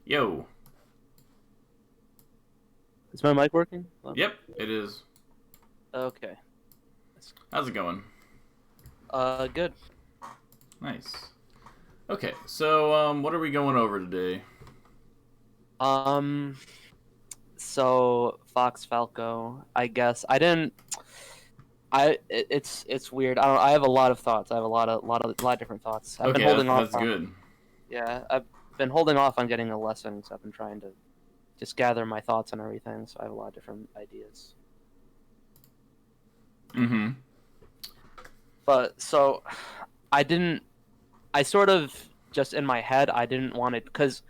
Yo. Is my mic working? Oh, Yep, it is. okay. How's it going? Good. Nice. Okay, so what are we going over today? Um, so Fox Falco, I guess. I didn't. It's weird. I have a lot of thoughts. I have a lot of different thoughts. I've been Okay, holding off that's on. good. Yeah, I've been holding off on getting a lesson because I've been trying to just gather my thoughts and everything. So I have a lot of different ideas. Mm-hmm. But so, I didn't. I sort of just in my head. I didn't want it because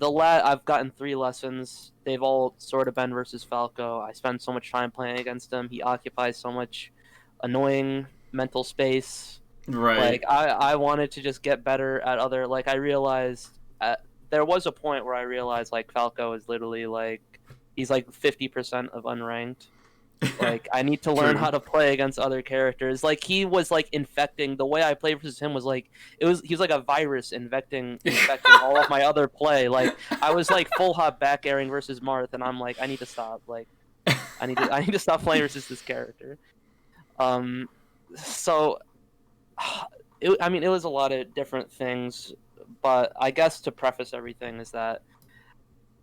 I've gotten 3 lessons. They've all sort of been versus Falco. I spend so much time playing against him. He occupies so much annoying mental space. Right. Like I wanted to just get better at other. Like I realized there was a point where I realized like Falco is literally like he's like 50% of unranked. Like I need to learn True. how to play against other characters. Like he was like infecting the way I played versus him was like he was like a virus infecting all of my other play. Like I was like full hop back airing versus Marth and I'm like I need to stop. Like I need to stop playing versus this character. Um so I mean it was a lot of different things, but I guess to preface everything is that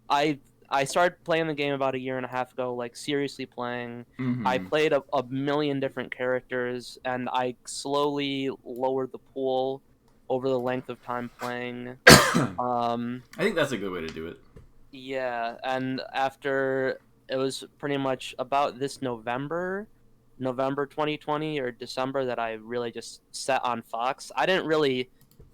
I I started playing the game about a year and a half ago, like seriously playing. I Mm-hmm. played a million different characters, and I slowly lowered the pool over the length of time playing. I Um, think that's a good way to do it. yeah, and after it was pretty much about this November 2020 or December that I really just set on Fox. I didn't really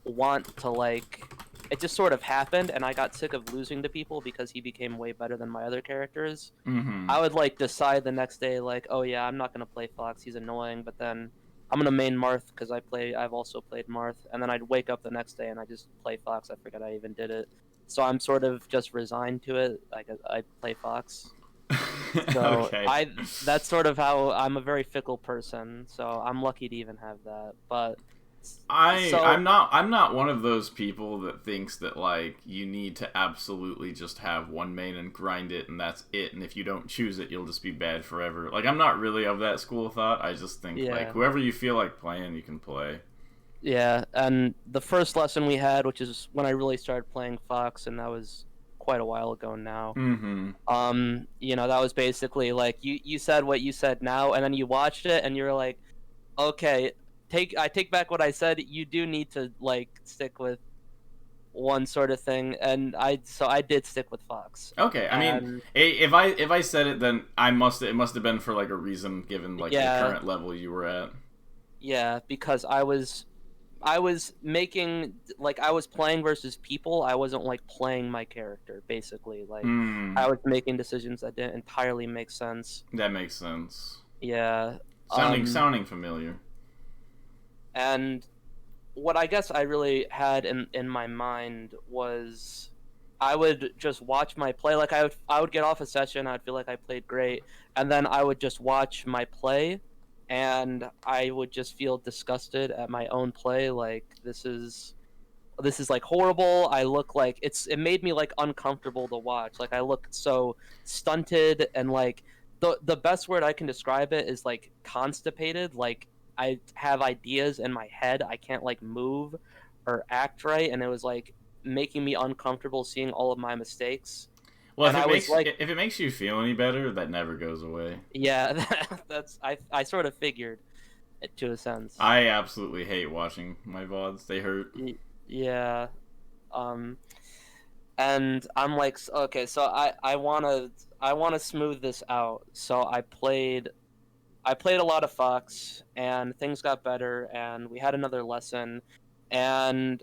want to like it just sort of happened and I got sick of losing to people because he became way better than my other characters. Mm-hmm. I would like decide the next day like, "Oh yeah, I'm not going to play Fox. He's annoying." But then I'm going to main Marth because I've also played Marth and then I'd wake up the next day and I just play Fox. I forget I even did it. So I'm sort of just resigned to it. Like I play Fox. So Okay. I that's sort of how I'm a very fickle person. So I'm lucky to even have that. But I'm so not one of those people that thinks that like you need to absolutely just have one main and grind it and that's it, and if you don't choose it you'll just be bad forever. Like I'm not really of that school of thought. I just think like yeah, whoever you feel like playing you can play. yeah. And the first lesson we had, which is when I really started playing Fox, and that was quite a while ago now. Mm-hmm. That was basically like you said what you said now, and then you watched it, and you're like, okay, I take back what I said. You do need to like stick with one sort of thing, and I did stick with Fox, Okay, I mean, and if I said it, then it must have been for like a reason, given like the yeah, current level you were at. yeah, because I was making like I was playing versus people. I wasn't like playing my character basically. Like Hmm, I was making decisions that didn't entirely make sense. that makes sense. Yeah. Um Sounding familiar. and what I guess I really had in my mind was I would just watch my play. Like I would get off a session, I'd feel like I played great, and then I would just watch my play, and I would just feel disgusted at my own play. Like this is like horrible. I look like it made me like uncomfortable to watch. Like I look so stunted and like the best word I can describe it is like constipated. Like I have ideas in my head. I can't like move or act right, and it was like making me uncomfortable seeing all of my mistakes. Well, And I was like, if it makes you feel any better, that never goes away. yeah, that's I sort of figured it to a sense. I absolutely hate watching my vods. They hurt. Yeah. Um and I'm like, okay, so I wanna smooth this out. So I played a lot of Fox, and things got better, and we had another lesson, and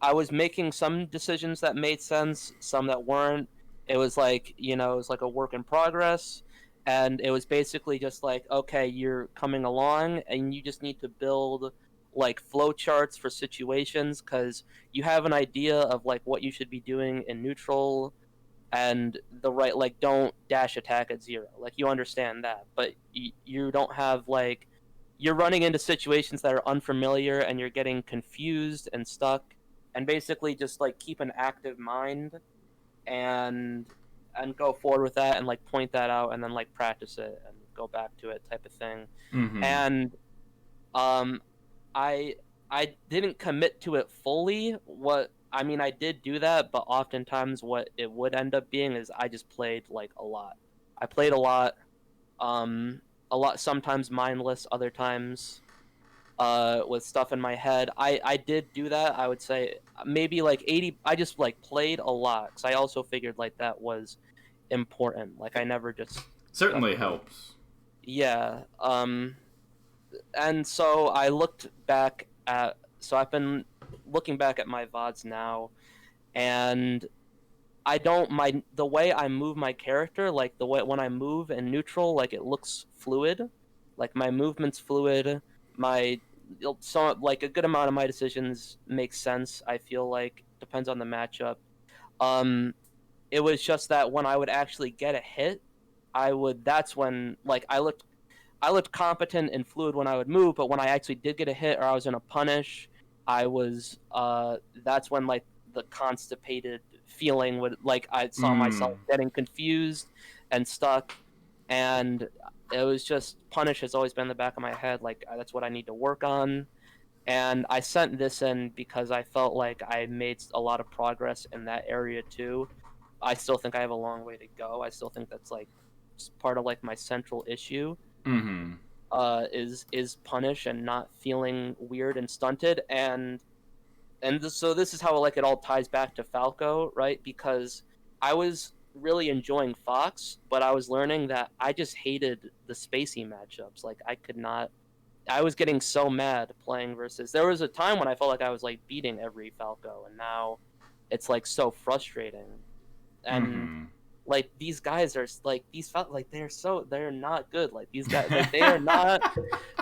I was making some decisions that made sense, some that weren't. It was like it was like a work in progress, and it was basically just like, okay, you're coming along, and you just need to build like flow charts for situations because you have an idea of like what you should be doing in neutral and the right like don't dash attack at 0, like you understand that, but you don't have like you're running into situations that are unfamiliar and you're getting confused and stuck, and basically just like keep an active mind and go forward with that and like point that out and then like practice it and go back to it type of thing. Mm-hmm. And um I I didn't commit to it fully. What I mean, I did do that, but oftentimes what it would end up being is I just played like a lot. I played um a lot, sometimes mindless, other times with stuff in my head. I did do that. I would say maybe like 80. I just like played a lot because I also figured like that was important. Like I never just stuck Certainly with it. helps. Yeah. And so I looked back at. So I've been looking back at my VODs now, and I don't my the way I move my character, like the way when I move in neutral, like it looks fluid, like my movement's fluid. My so like a good amount of my decisions make sense. I feel like depends on the matchup. Um, it was just that when I would actually get a hit, I would. That's when like I looked competent and fluid when I would move, but when I actually did get a hit or I was in a punish, I was that's when like the constipated feeling would like I saw myself Mm. getting confused and stuck, and it was just punish has always been in the back of my head, like that's what I need to work on. And I sent this in because I felt like I made a lot of progress in that area too. I still think I have a long way to go. I still think that's like part of like my central issue Mm-hmm. is punish and not feeling weird and stunted. So this is how like it all ties back to Falco, right? Because I was really enjoying Fox, but I was learning that I just hated the spacey matchups. Like I could not. I was getting so mad playing versus. There was a time when I felt like I was like beating every Falco, and now it's like so frustrating. And Mm-hmm. like these guys are like like they're not good. Like these guys like they are not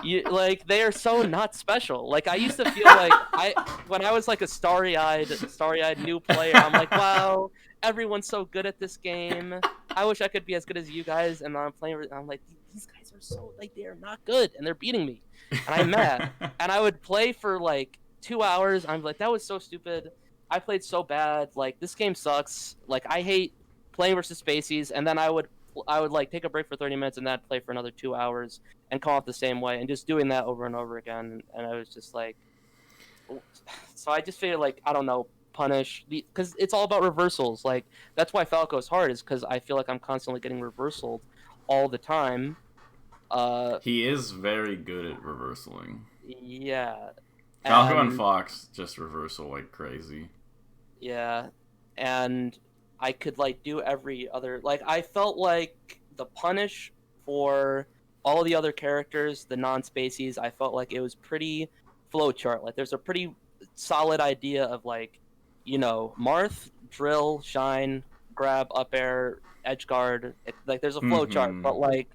they are so not special. Like I used to feel like I when I was like a starry-eyed new player, I'm like, wow, everyone's so good at this game. I wish I could be as good as you guys. And I'm playing. I'm like, these guys are so like they are not good, and they're beating me, and I'm mad. And I would play for like 2 hours. I'm like, that was so stupid. I played so bad. Like this game sucks. Like I hate playing versus Spaceys, and then I would like take a break for 30 minutes and then play for another 2 hours and come off the same way and just doing that over and over again. And I was just like, so I just figured like I don't know, punish because it's all about reversals. Like that's why Falco's hard is because I feel like I'm constantly getting reversaled all the time. He is very good at reversaling. Yeah, Falco and and Fox just reversal like crazy. yeah, and I could like do every other like I felt like the punish for all the other characters, the non-spacies, I felt like it was pretty flowchart. Like there's a pretty solid idea of like, Marth, drill, shine, grab, up air, edge guard. Like there's a flowchart, Mm-hmm. but like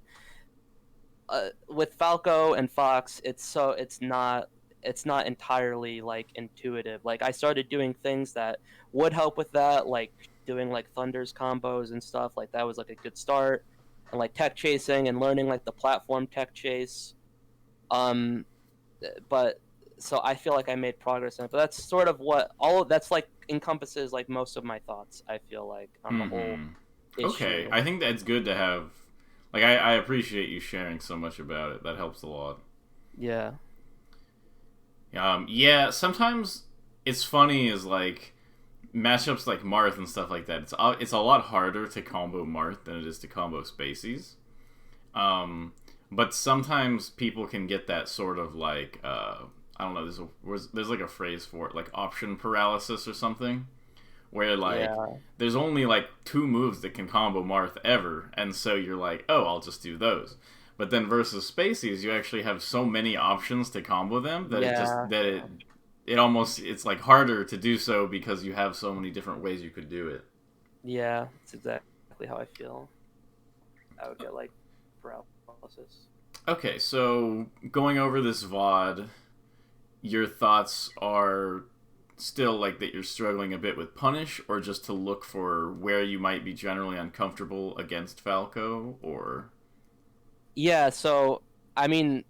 with Falco and Fox, it's not entirely like intuitive. Like I started doing things that would help with that, like doing like Thunder's combos and stuff. Like that was like a good start, and like tech chasing and learning like the platform tech chase. Um, but so I feel like I made progress in it. But that's sort of what all of that's like encompasses like most of my thoughts. I feel like on the whole Mm-hmm. Okay, issue. I think that's good to have. Like, I appreciate you sharing so much about it. That helps a lot. Yeah. Yeah, sometimes it's funny is like matchups like Marth and stuff like that. It's a lot harder to combo Marth than it is to combo Spaceys. Um, but sometimes people can get that sort of like I don't know. There's like a phrase for it, like option paralysis or something, where like Yeah. there's only like two moves that can combo Marth ever, and so you're like, oh, I'll just do those. But then versus Spaceys, you actually have so many options to combo them that Yeah. it almost it's like harder to do so because you have so many different ways you could do it. Yeah. It's exactly how I feel. I would get like paralysis. Okay, so going over this VOD, your thoughts are still like that you're struggling a bit with punish, or just to look for where you might be generally uncomfortable against Falco, or Yeah, so I mean,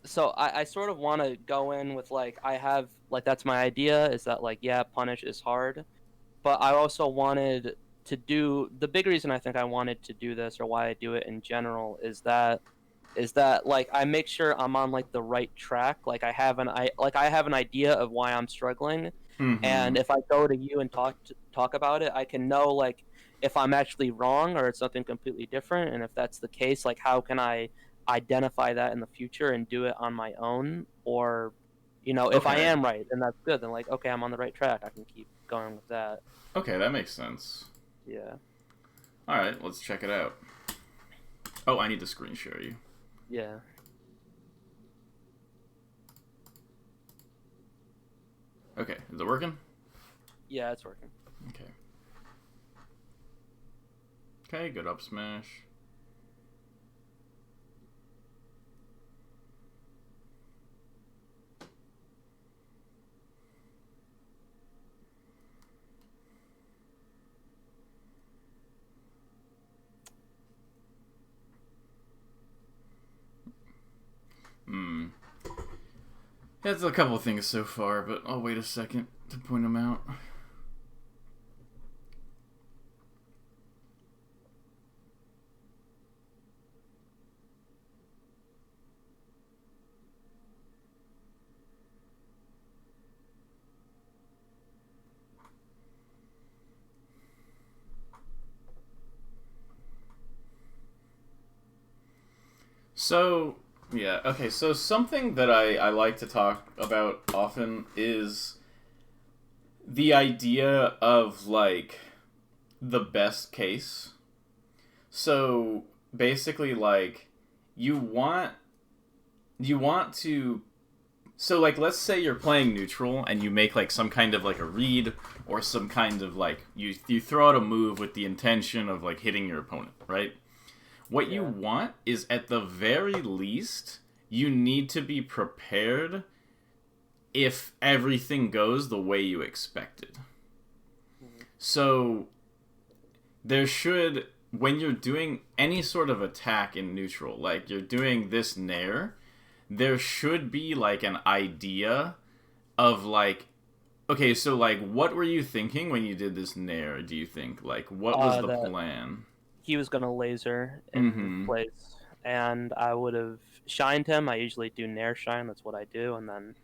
so I sort of want to go in with like I have like that's my idea is that like yeah, punish is hard, but I also wanted to do the big reason I think I wanted to do this or why I do it in general is that like I make sure I'm on like the right track. Like I have an idea of why I'm struggling, Mm-hmm. and if I go to you and talk about it, I can know like if I'm actually wrong or it's something completely different, and if that's the case, like how can I identify that in the future and do it on my own, or if I Okay. am right, then that's good. Then like okay, I'm on the right track. I can keep going with that. Okay, that makes sense. Yeah. All right, let's check it out. Oh, I need to screen share you. Yeah. Okay, is it working? Yeah, it's working. Okay. Okay, good up smash. Hmm. That's a couple things so far, but I'll wait a second to point them out. So, yeah, okay, so something that I like to talk about often is the idea of, like, the best case. So, basically, like, you want you want to so like let's say you're playing neutral and you make like some kind of like a read or some kind of like you throw out a move with the intention of like hitting your opponent, right? What you Yeah. want is at the very least you need to be prepared if everything goes the way you expected. Mhm. So there should when you're doing any sort of attack in neutral, like you're doing this nair, there should be like an idea of like okay, so like what were you thinking when you did this nair, do you think? Like what was the That plan? he was gonna laser in Mm-hmm. place, and I would have shined him. I usually do nair shine. That's what I do, and then,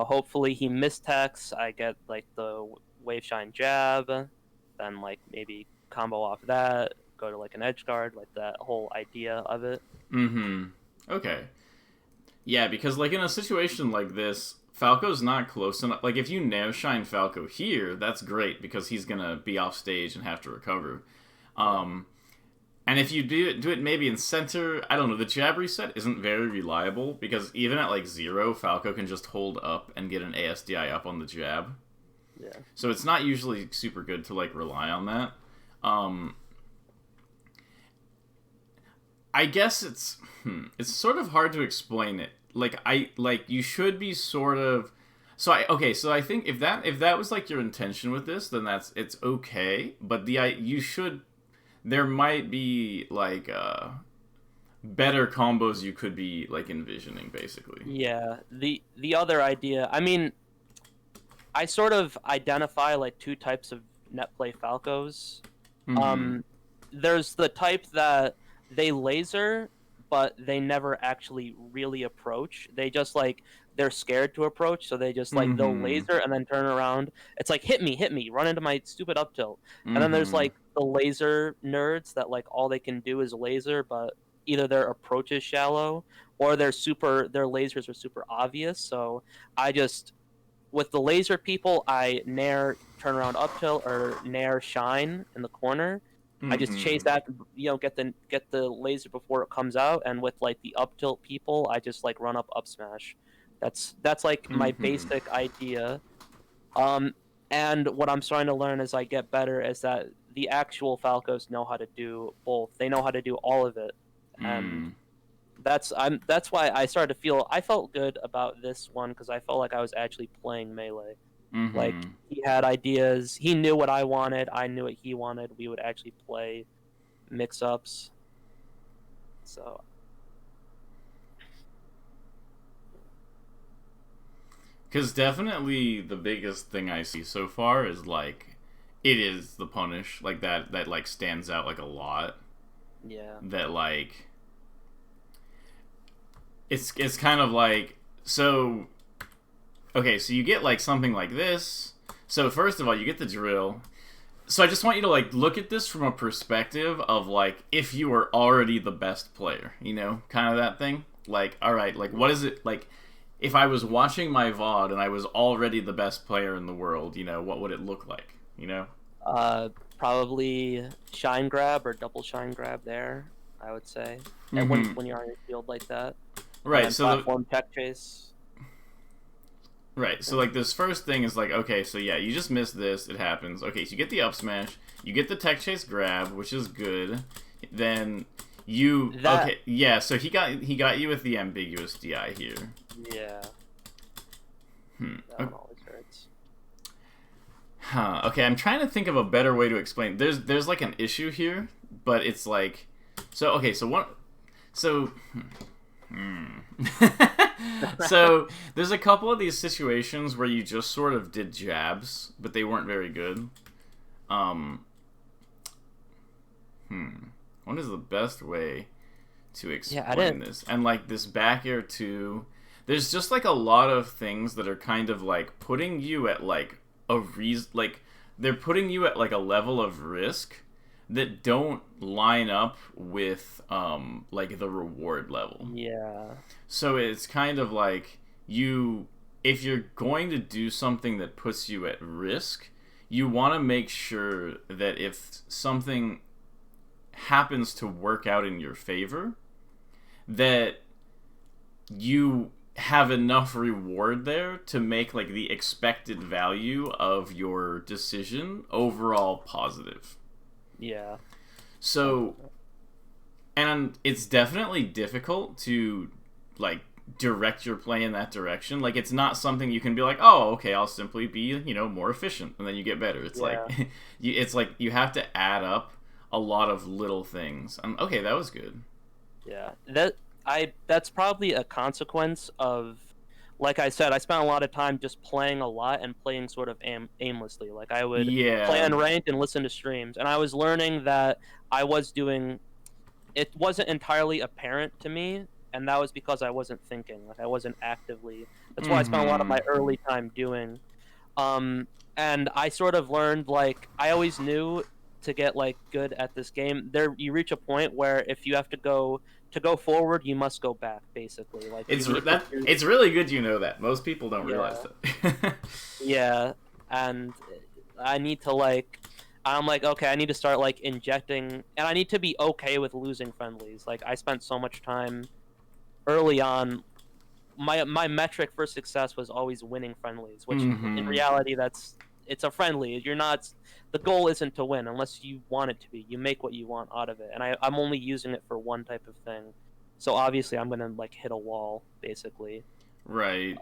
hopefully he mistechs. I get like the wave shine jab, then like maybe combo off that, go to like an edge guard, like that whole idea of it. Mm-hmm. Okay. Yeah, because like in a situation like this, Falco's not close enough. Like if you nair shine Falco here, that's great because he's gonna be off stage and have to recover. Yeah. Um, and if you do it maybe in center, I don't know. The jab reset isn't very reliable because even at like 0, Falco can just hold up and get an ASDI up on the jab. Yeah. So it's not usually super good to like rely on that. Um, I guess it's sort of hard to explain it. Like you should be sort of so I think if that was like your intention with this, then it's okay. But you should there might be like better combos you could be like envisioning basically. Yeah. The other idea, I mean, I sort of identify like two types of net play Falcos. Mm-hmm. Um, there's the type that they laser, but they never actually really approach. They just like they're scared to approach, so they just like they'll Mm-hmm. laser and then turn around. It's like hit me, run into my stupid up tilt. And then there's Mm-hmm. like the laser nerds that like all they can do is laser, but either their approach is shallow or their lasers are super obvious. So I just with the laser people, I nair turn around up tilt or nair shine in the corner. I just chase Mm-hmm. that, get the laser before it comes out, and with like the up tilt people, I just like run up smash. That's like my Mm-hmm. basic idea. Um, and what I'm starting to learn as I get better is that the actual Falcos know how to do both. They know how to do all of it, and Mm. that's why I felt good about this one because I felt like I was actually playing melee. Like Mm-hmm. he had ideas, he knew what I wanted, I knew what he wanted. We would actually play mix ups. So Because definitely the biggest thing I see so far is like It is the punish, like, that like, stands out, like, a lot. Yeah. That, like... It's kind of like... So... Okay, so you get, like, something like this. So, first of all, you get the drill. So I just want you to, like, look at this from a perspective of, like, if you were already the best player, you know? Kind of that thing. Like, alright, like, what is it... Like, if I was watching my VOD and I was already the best player in the world, you know, what would it look like, you know? Probably shine grab or double shine grab there, I would say. And when you're on your field like that. Right, and so platform tech chase. Right, so, like, this first thing is like, okay, so yeah, you just missed this, it happens. Okay, so you get the up smash, you get the tech chase grab, which is good. Then you okay, yeah, so he got you with the ambiguous DI here. Yeah. That one always hurts. Huh. Okay, I'm trying to think of a better way to explain. There's like an issue here, but it's like, so okay, so what? So, so there's a couple of these situations where you just sort of did jabs, but they weren't very good. What is the best way to explain this? And like this back air too. There's just like a lot of things that are kind of like putting you at like a like they're putting you at like a level of risk that don't line up with like the reward level. Yeah. So it's kind of like if you're going to do something that puts you at risk, you want to make sure that if something happens to work out in your favor, that you have enough reward there to make like the expected value of your decision overall positive. Yeah. So, and it's definitely difficult to like direct your play in that direction. Like, it's not something you can be like, oh, okay, I'll simply be, you know, more efficient, and then you get better. It's like it's like you have to add up a lot of little things. And okay, that was good. Yeah. That's probably a consequence of, like I said, I spent a lot of time just playing a lot and playing sort of aimlessly. Like, I would play unranked and listen to streams, and I was learning that I was doing... It wasn't entirely apparent to me, and that was because I wasn't thinking. Like, I wasn't actively... That's what I spent a lot of my early time doing. And I sort of learned, like, I always knew to get, like, good at this game, you reach a point where if you have to go forward, you must go back, basically. Like, it's really good you know that. Most people don't realize that. Yeah, and I need to, like... I'm like, okay, I need to start, like, injecting... And I need to be okay with losing friendlies. Like, I spent so much time early on... My metric for success was always winning friendlies, which in reality, it's a friendly. You're not... The goal isn't to win unless you want it to be. You make what you want out of it. And I'm only using it for one type of thing. So obviously I'm going to, like, hit a wall, basically. Right.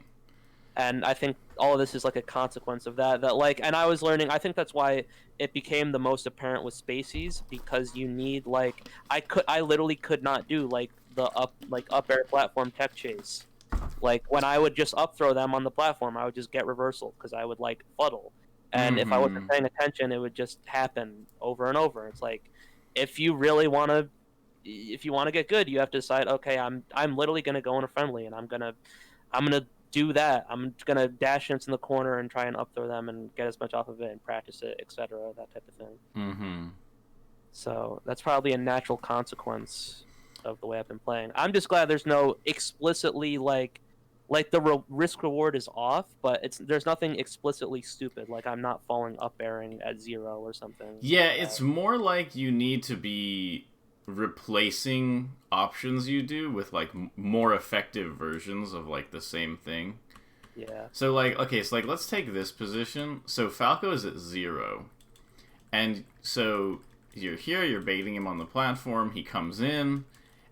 And I think all of this is, like, a consequence of that. Like, and I was learning... I think that's why it became the most apparent with Spacies, because you need, like... I literally could not do, like, the up air platform tech chase. Like, when I would just up throw them on the platform, I would just get reversal, because I would, like, fuddle. And if I wasn't paying attention, it would just happen over and over. It's like, if you want to get good, you have to decide, okay, I'm literally gonna go in a friendly, and I'm gonna do that. I'm gonna dash into the corner and try and up throw them and get as much off of it and practice it, etc. That type of thing. So that's probably a natural consequence of the way I've been playing. I'm just glad there's no explicitly like the risk reward is off, but there's nothing explicitly stupid. Like, I'm not falling up airing at 0 or something. Yeah, it's more like you need to be replacing options you do with like more effective versions of like the same thing. Yeah. So like, okay, so like let's take this position. So Falco is at 0, and so you're here, you're baiting him on the platform. He comes in,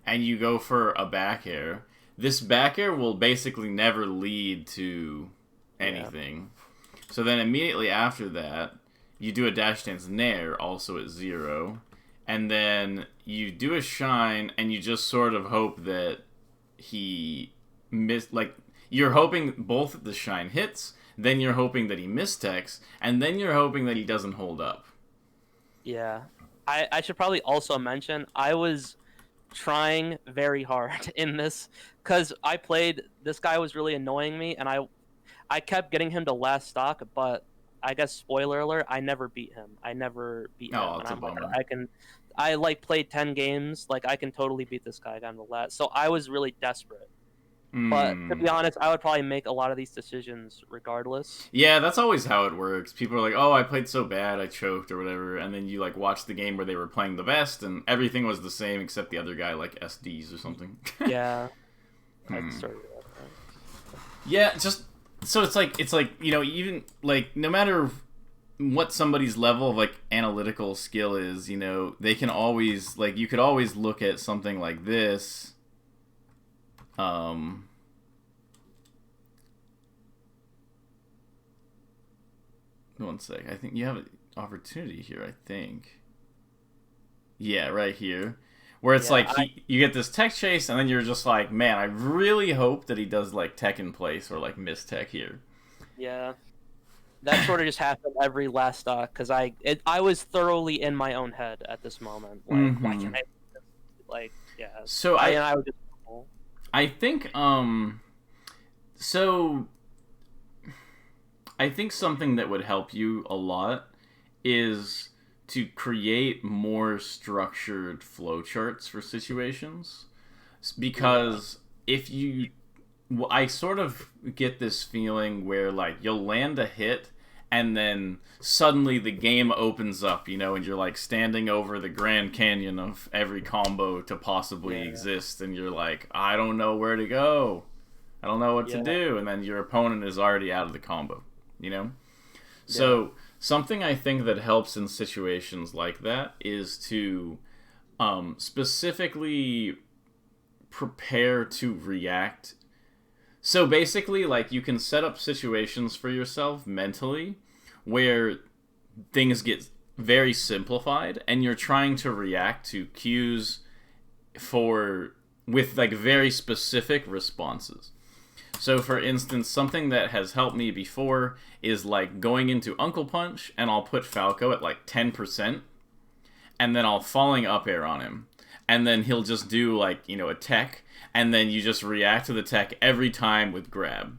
and you go for a back air. This back air will basically never lead to anything. Yeah. So then immediately after that, you do a dash dance nair, also at 0. And then you do a shine, and you just sort of hope that he like, you're hoping both the shine hits, then you're hoping that he mistechs, and then you're hoping that he doesn't hold up. Yeah. I should probably also mention I was trying very hard in this because I played this guy was really annoying me, and I kept getting him to last stock, but I guess spoiler alert, I never beat him. I never beat him, Oh, and it's a I'm like, bummer. I like played 10 games, like I can totally beat this guy down the last. So I was really desperate. But to Hmm. be honest, I would probably make a lot of these decisions regardless. Yeah, that's always how it works. People are like, "Oh, I played so bad, I choked or whatever," and then you like watch the game where they were playing the best, and everything was the same except the other guy like SDs or something. Yeah, I'd Hmm. start with that. Yeah, just so it's like even like no matter what somebody's level of like analytical skill is, they can always like you could always look at something like this. Um, One sec. I think you have an opportunity here. I think. Yeah, right here, where it's Yeah, like you get this tech chase, and then you're just like, man, I really hope that he does like tech in place or like miss tech here. yeah. That sort of just happened every last stock because I was thoroughly in my own head at this moment. Like, why Mm-hmm. can't I? Like, yeah. So I was just. I think so I think something that would help you a lot is to create more structured flowcharts for situations. Yeah, Because if you. I sort of get this feeling where, like, you'll land a hit and then suddenly the game opens up, and you're like standing over the Grand Canyon of every combo to possibly yeah, exist, and you're like, I don't know where to go. I don't know what to yeah, do, and then your opponent is already out of the combo, you know? yeah, So, something I think that helps in situations like that is to specifically prepare to react. So, basically, like, you can set up situations for yourself mentally where things get very simplified and you're trying to react to cues for with like very specific responses. So, for instance, something that has helped me before is like going into Uncle Punch, and I'll put Falco at like 10%, and then I'll falling up air on him. And then he'll just do like, a tech, and then you just react to the tech every time with grab.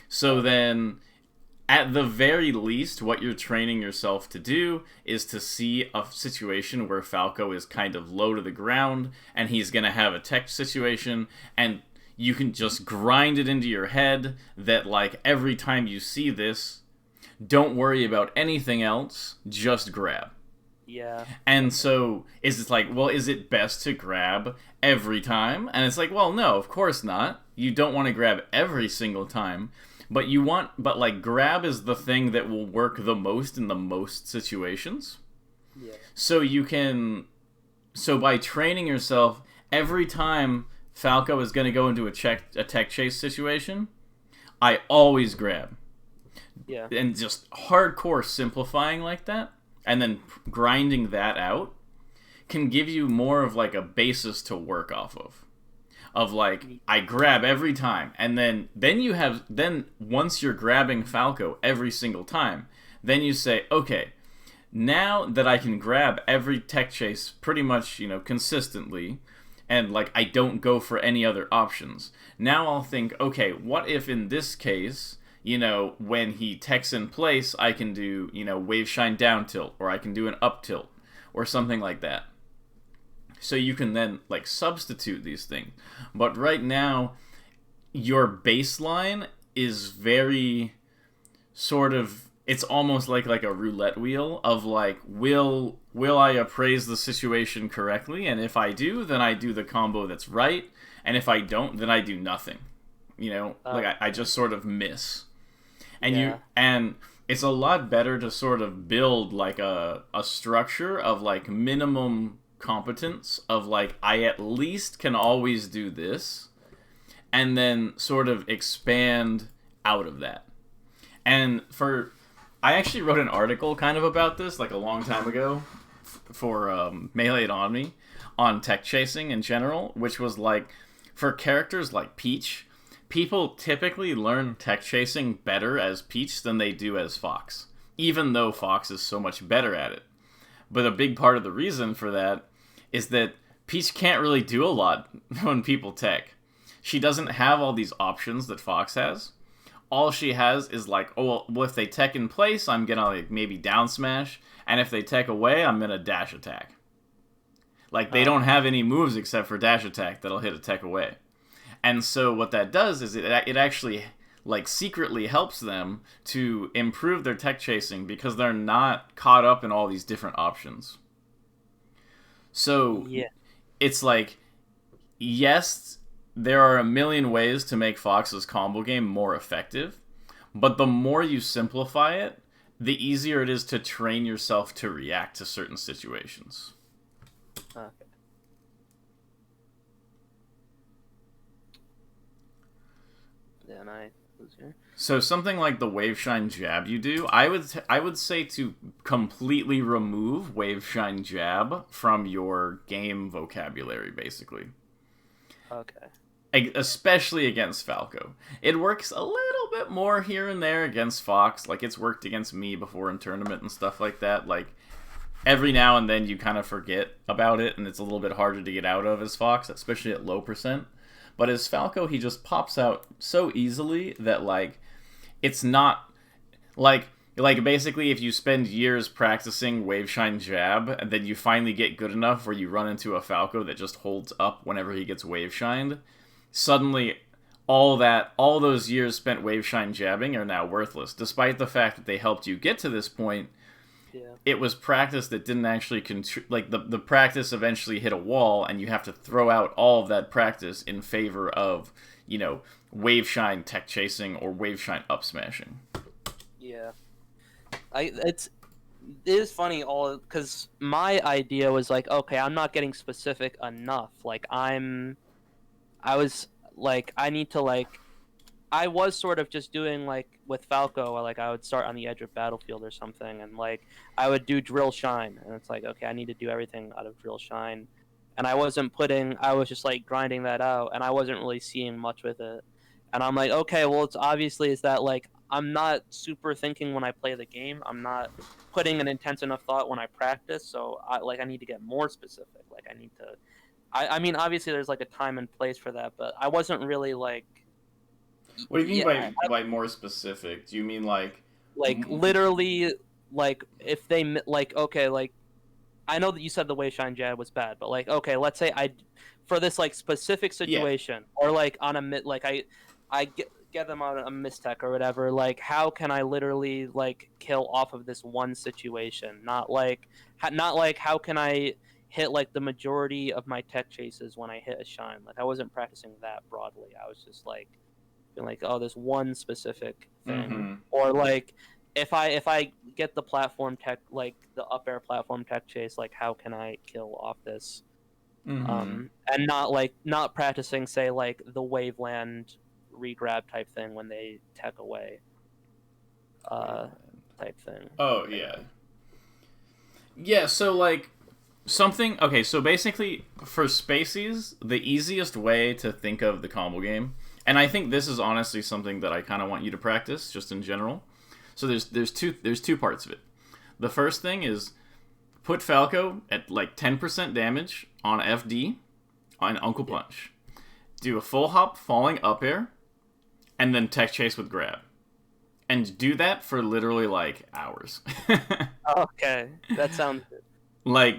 So then, at the very least, what you're training yourself to do is to see a situation where Falco is kind of low to the ground and he's going to have a tech situation, and you can just grind it into your head that, like, every time you see this, don't worry about anything else, just grab. yeah, And so is it like, well, is it best to grab every time? And it's like, well, no, of course not. You don't want to grab every single time, but like grab is the thing that will work the most in the most situations. yeah, So so by training yourself every time Falco is going to go into a tech chase situation, I always grab. yeah, And just hardcore simplifying like that and then grinding that out can give you more of like a basis to work off of like I grab every time, and then once you're grabbing Falco every single time, then you say, okay, now that I can grab every tech chase pretty much, consistently, and like I don't go for any other options, now I'll think, okay, what if in this case, when he techs in place, I can do, wave shine down tilt, or I can do an up tilt, or something like that. So you can then like substitute these things. But right now, your baseline is very sort of, it's almost like a roulette wheel of like, will I appraise the situation correctly? And if I do, then I do the combo that's right. And if I don't, then I do nothing. Like I okay, just sort of miss. yeah, And it's a lot better to sort of build like a structure of like minimum competence of like I at least can always do this, and then sort of expand out of that. And I actually wrote an article kind of about this like a long time ago for Melee on Me on tech chasing in general, which was like for characters like Peach, people typically learn tech chasing better as Peach than they do as Fox, even though Fox is so much better at it. But a big part of the reason for that is that Peach can't really do a lot when people tech. She doesn't have all these options that Fox has. All she has is like, oh, well, if they tech in place, I'm gonna like maybe down smash, and if they tech away, I'm gonna dash attack. Like, they don't have any moves except for dash attack that'll hit a tech away. And so what that does is it actually, like, secretly helps them to improve their tech chasing because they're not caught up in all these different options. So, it's like, yes, there are a million ways to make Fox's combo game more effective, but the more you simplify it, the easier it is to train yourself to react to certain situations. Okay. Then I was here. So something like the Wave Shine Jab you do, I would say to completely remove Wave Shine Jab from your game vocabulary, basically. Okay. Especially against Falco. It works a little bit more here and there against Fox. Like, it's worked against me before in tournament and stuff like that. Like, every now and then you kind of forget about it, and it's a little bit harder to get out of as Fox, especially at low percent. But as Falco, he just pops out so easily that, like, it's not... Like basically, if you spend years practicing Wave Shine Jab, and then you finally get good enough where you run into a Falco that just holds up whenever he gets Wave Shined, suddenly all those years spent Wave Shine jabbing are now worthless. Despite the fact that they helped you get to this point, it was practice that didn't actually the practice eventually hit a wall, and you have to throw out all of that practice in favor of, you know, Wave Shine tech chasing or Wave Shine up smashing. Yeah. It is funny because my idea was like, okay, I'm not getting specific enough. Like, I was sort of just doing, like, with Falco, like, I would start on the edge of battlefield or something, and, like, I would do Drill Shine, and it's like, okay, I need to do everything out of Drill Shine, and I was just, like, grinding that out, and I wasn't really seeing much with it, and I'm like, okay, well, it's that, like, I'm not super thinking when I play the game, I'm not putting an intense enough thought when I practice, so, I need to get more specific, like, I need to, I mean, obviously there's, like, a time and place for that, but I wasn't really, like, what do you mean by more specific? Do you mean like literally, like, if they like, okay, like, I know that you said the Wave Shine Jab was bad, but, like, okay, let's say for this, like, specific situation, or, like, on a like, I get them on a mistech or whatever, like, how can I literally, like, kill off of this one situation? Not like how can I hit, like, the majority of my tech chases when I hit a shine? Like, I wasn't practicing that broadly. I was just like this one specific thing, or like if I get the platform tech, like the up air platform tech chase, like, how can I kill off this? And not practicing, say, like the Waveland regrab type thing when they tech away, type thing. Oh yeah. So like something. Okay, so basically for Spacies, the easiest way to think of the combo game. And I think this is honestly something that I kind of want you to practice, just in general. So there's two parts of it. The first thing is put Falco at like 10% damage on FD on Uncle Punch. Do a full hop falling up air, and then tech chase with grab. And do that for literally like hours. Okay, that sounds good. Like,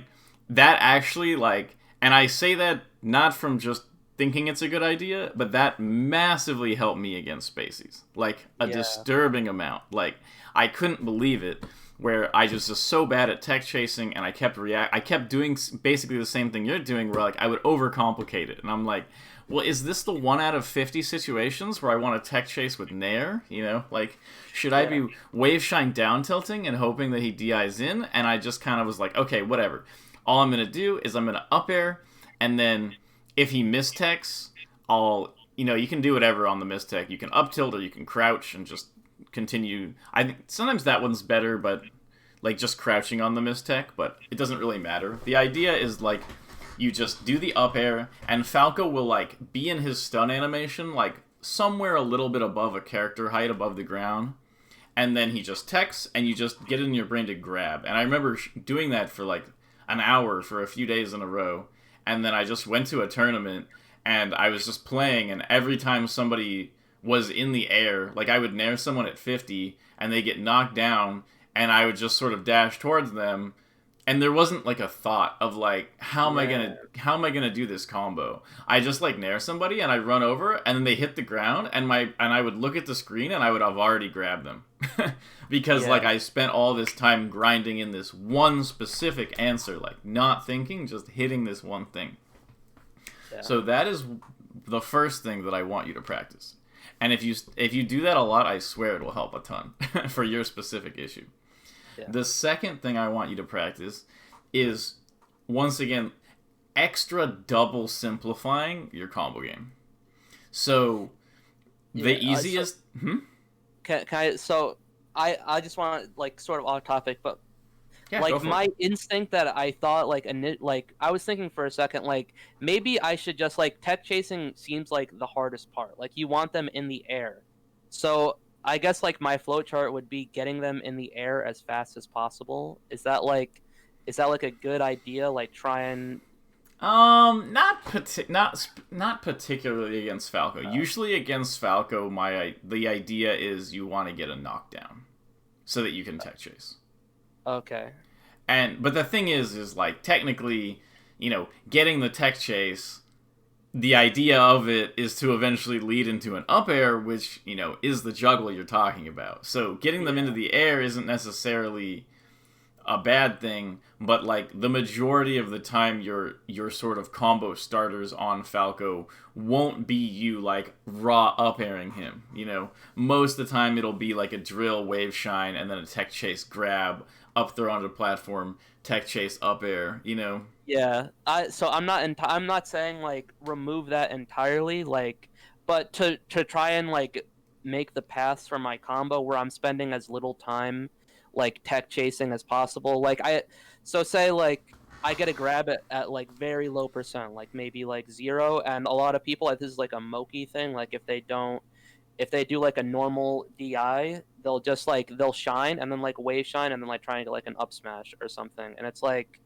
that actually, like, and I say that not from just thinking it's a good idea, but that massively helped me against Spacies. Like, a disturbing amount. Like, I couldn't believe it, where I was just so bad at tech chasing, and I kept doing basically the same thing you're doing, where, like, I would overcomplicate it. And I'm like, well, is this the 1 out of 50 situations where I want to tech chase with Nair? You know, like, should I be Wave Shine down tilting and hoping that he DIs in? And I just kind of was like, okay, whatever. All I'm going to do is I'm going to up air, and then if he mistechs, you can do whatever on the mistech. You can up tilt or you can crouch and just continue. I think sometimes that one's better, but like just crouching on the mistech, but it doesn't really matter. The idea is like you just do the up air, and Falco will like be in his stun animation like somewhere a little bit above a character height above the ground, and then he just techs, and you just get it in your brain to grab. And I remember doing that for like an hour for a few days in a row, and then I just went to a tournament, and I was just playing, and every time somebody was in the air, like I would nair someone at 50, and they get knocked down, and I would just sort of dash towards them, and there wasn't like a thought of like how am I gonna do this combo. I just like nair somebody and I run over and then they hit the ground and I would look at the screen and I would have already grabbed them because like I spent all this time grinding in this one specific answer, like not thinking, just hitting this one thing. Yeah. So that is the first thing that I want you to practice. And if you do that a lot, I swear it will help a ton for your specific issue. Yeah. The second thing I want you to practice is, once again, extra double simplifying your combo game. So, the easiest... Can I... So, I just want to, like, sort of off topic, but... Yeah, like, my instinct that I thought, like, I was thinking for a second, like, maybe I should just, like, tech chasing seems like the hardest part. Like, you want them in the air. So... I guess like my flowchart would be getting them in the air as fast as possible. Is that like a good idea? Like try and not particularly against Falco. Usually against Falco, the idea is you want to get a knockdown so that you can tech chase. Okay. But the thing is like technically, getting the tech chase, the idea of it is to eventually lead into an up air, which, is the juggle you're talking about. So getting them into the air isn't necessarily a bad thing, but like the majority of the time your sort of combo starters on Falco won't be you like raw up airing him. Most of the time it'll be like a drill, wave shine, and then a tech chase grab, up throw onto the platform, tech chase, up air, Yeah, so I'm not saying like remove that entirely, like, but to try and like make the paths for my combo where I'm spending as little time like tech chasing as possible. Like say like I get a grab at like very low percent, like maybe like 0, and a lot of people, this is like a Moki thing, like if they do like a normal DI, they'll shine and then like wave shine and then like try and get like an up smash or something, and it's like,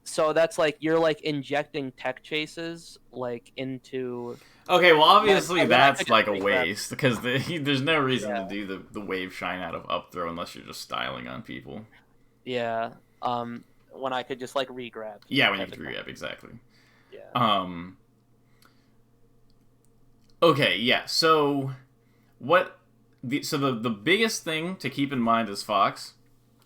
so that's like you're like injecting tech chases like into. Okay, well obviously that's like a waste because there's no reason to do the wave shine out of up throw unless you're just styling on people. Yeah. When I could just like re-grab. Yeah, when you could re-grab, exactly. Yeah. Okay, yeah. So the biggest thing to keep in mind is Fox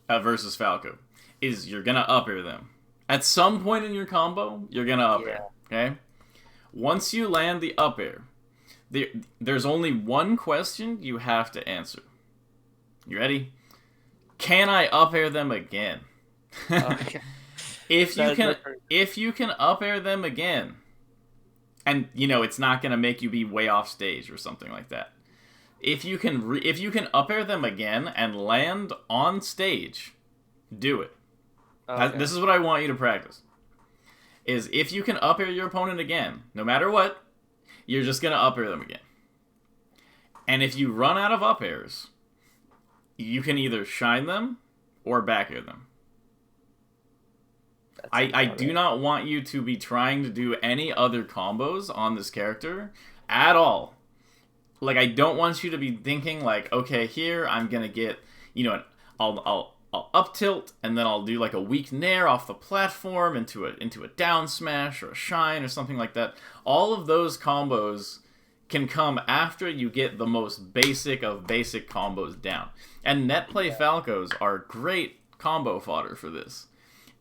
versus Falco is you're gonna up air them. At some point in your combo, you're gonna up air. Okay? Once you land the up air, there's only one question you have to answer. You ready? Can I up air them again? Okay. If you can up air them again, and it's not gonna make you be way off stage or something like that. If you can up air them again and land on stage, do it. Okay. This is what I want you to practice. Is if you can up air your opponent again, no matter what, you're just gonna up air them again. And if you run out of up airs, you can either shine them or back air them. I do not want you to be trying to do any other combos on this character at all. Like, I don't want you to be thinking like, okay, here I'm gonna get, I'll up tilt and then I'll do like a weak nair off the platform into a down smash or a shine or something like that. All of those combos can come after you get the most basic of basic combos down. And net play Falcos are great combo fodder for this.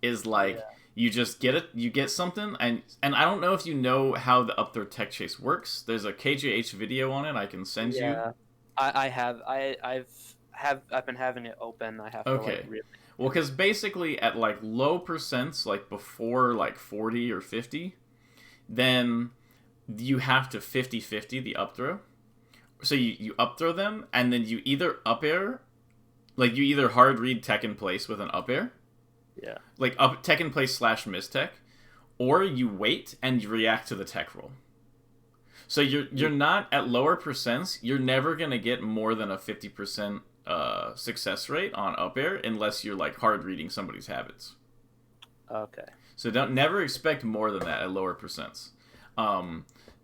Is like you just you get something, and I don't know if you know how the up throw tech chase works. There's a KJH video on it I can send you. Yeah, I have. I've been having it open. I have to like really... Well, because basically at like low percents, like before like 40 or 50, then you have to 50-50 the up throw. So you up throw them, and then you either up air, like you either hard read tech in place with an up air. Yeah. Like up tech in place / miss tech, or you wait and you react to the tech roll. So you're not at lower percents. You're never gonna get more than a 50% success rate on up air unless you're like hard reading somebody's habits. Okay. So don't never expect more than that at lower percents.